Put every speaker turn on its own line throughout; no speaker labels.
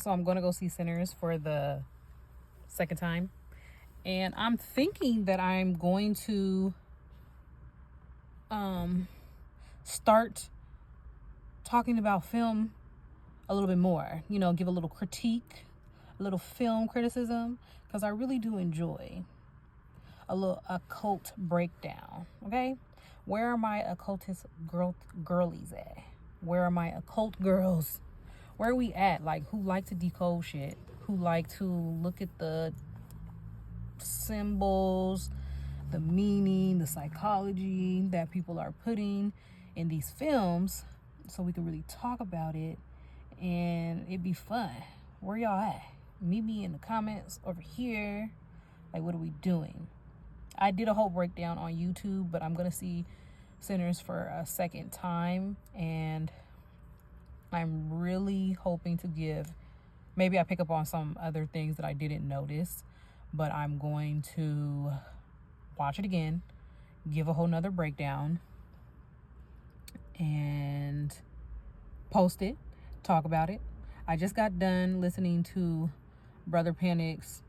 So I'm going to go see Sinners for the second time. And I'm thinking that I'm going to start talking about film a little bit more. You know, give a little critique, a little film criticism, because I really do enjoy a little occult breakdown. Okay, where are my occultist girlies at? Where are my occult girls? Where are we at? Like, who like to decode shit? Who like to look at the symbols, the meaning, the psychology that people are putting in these films, so we can really talk about it and it'd be fun. Where y'all at? Meet me in the comments over here. Like, what are we doing? I did a whole breakdown on YouTube, but I'm gonna see Sinners for a second time, and I'm really hoping to give, maybe I pick up on some other things that I didn't notice, but I'm going to watch it again, give a whole nother breakdown, and post it, talk about it. I just got done listening to Brother Panic's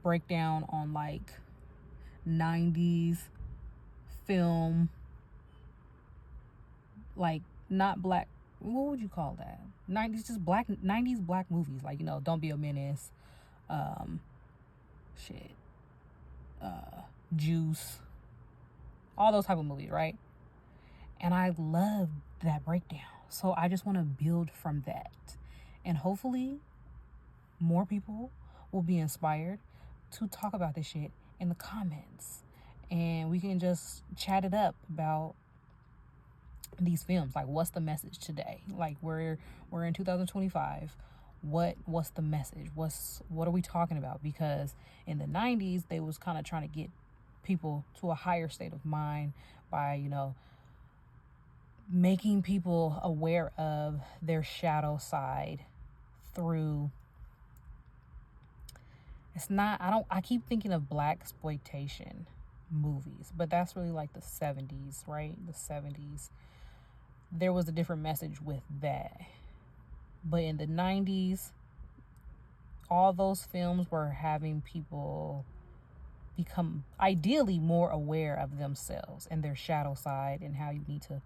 breakdown on like 90s film, like not black, what would you call that? 90s, just black, 90s black movies, like, you know, Don't Be a Menace, shit, Juice, all those type of movies, right? And I love that breakdown. So I just want to build from that. And hopefully more people will be inspired to talk about this shit in the comments. And we can just chat it up about these films. Like, what's the message today? Like, we're in 2025. What's the message? What are we talking about? Because in the 90s, they was kind of trying to get people to a higher state of mind by, you know, making people aware of their shadow side through, I keep thinking of blaxploitation movies, but that's really like the 70s, right? The 70s. There was a different message with that. But in the 90s, all those films were having people become ideally more aware of themselves and their shadow side, and how you need to,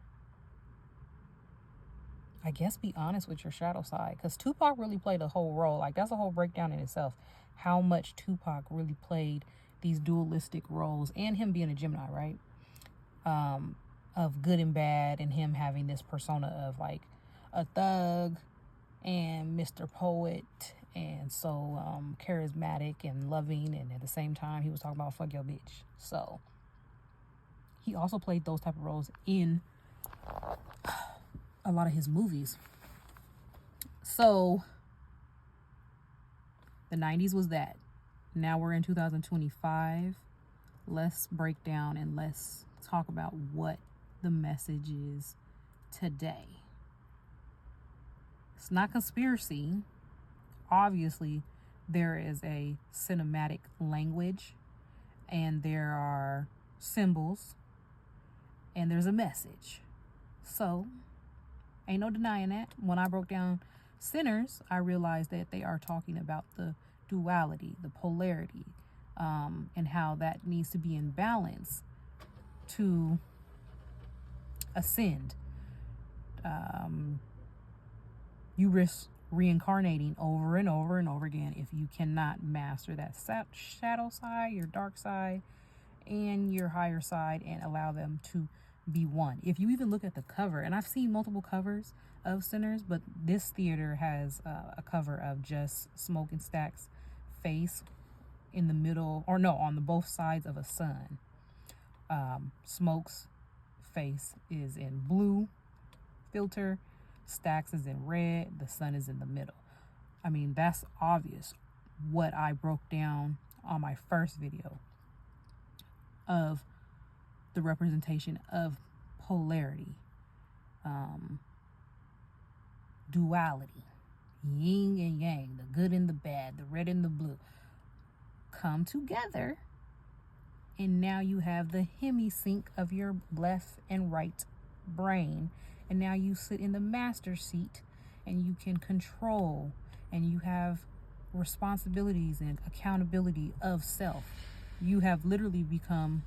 I guess, be honest with your shadow side. Because Tupac really played a whole role. Like, that's a whole breakdown in itself. How much Tupac really played these dualistic roles, and him being a Gemini, right? Of good and bad, and him having this persona of like a thug and Mr. Poet, and so charismatic and loving, and at the same time he was talking about fuck your bitch. So he also played those type of roles in a lot of his movies. So the 90s was that. Now we're in 2025. Let's break down and let's talk about what the message is today. It's not conspiracy. Obviously, there is a cinematic language, and there are symbols, and there's a message. So, ain't no denying that. When I broke down Sinners, I realized that they are talking about the duality, the polarity, and how that needs to be in balance to ascend. You risk reincarnating over and over and over again if you cannot master that shadow side, your dark side, and your higher side, and allow them to be one. If you even look at the cover, and I've seen multiple covers of Sinners, but this theater has a cover of just Smoking Stack's face in the middle, or no, on the both sides of a sun. Smoke's face is in blue filter, Stacks is in red, the sun is in the middle. I mean, that's obvious. What I broke down on my first video of the representation of polarity, duality, yin and yang, the good and the bad, the red and the blue, come together, and now you have the hemisync of your left and right brain, and now you sit in the master seat, and you can control and you have responsibilities and accountability of self. You have literally become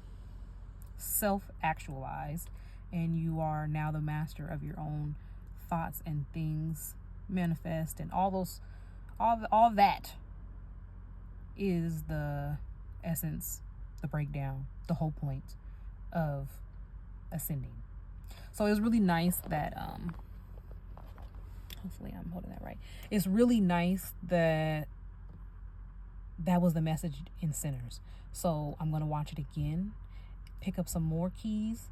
self-actualized, and you are now the master of your own thoughts and things manifest, and all that is the essence, the breakdown, the whole point of ascending. So it was really nice that hopefully I'm holding that right. It's really nice that that was the message in Sinners. So I'm going to watch it again, pick up some more keys,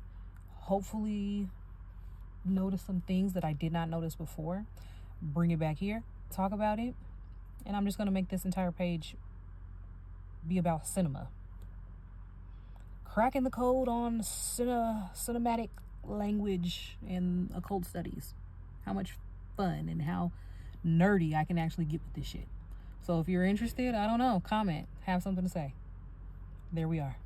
hopefully notice some things that I did not notice before, bring it back here, talk about it, and I'm just going to make this entire page be about cinema. Cracking the code on cinematic language and occult studies. How much fun and how nerdy I can actually get with this shit. So if you're interested, I don't know, comment, have something to say. There we are.